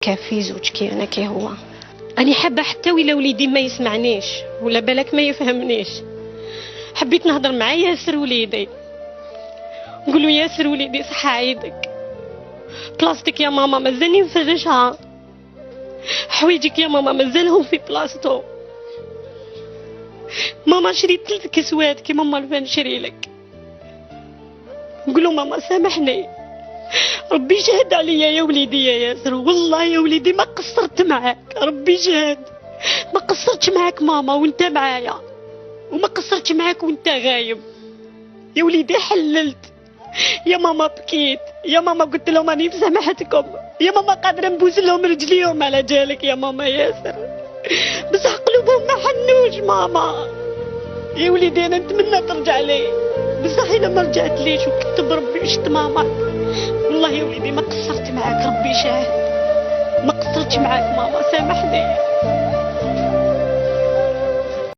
كافي زوجك انا كي هو. اني حابه حتى ولا وليدي ما يسمعنيش ولا بالك ما يفهمنيش، حبيت نهضر مع ياسر وليدي، نقول له ياسر وليدي صح عيدك، بلاصتك يا ماما مازالني نفرشها، حوايجك يا ماما مازالهم في بلاصتهم، ماما شريت 3 كسوات كي ماما الفا نشري لك. نقول له ماما سامحني، ربي شهد عليا يا وليدي يا ياسر، والله يا وليدي ما قصرت معاك، ربي شهد ما قصرتش معاك ماما وانت معايا، وما قصرتش معاك وانت غايب يا وليدي، حللت يا ماما، بكيت يا ماما، قلت لهم راني مسامحتكم يا ماما، قادره نبوس لهم رجليهم على جالك يا ماما ياسر، بصح قلوبهم ما حنوش ماما يا وليدي. انا نتمنى ترجع لي، بصح الا ما رجعت ليش وكتب ربي وشت ماما، والله يا وليدي ما قصرت معاك، ربي شاهد ما قصرتش معاك ماما، سامحني.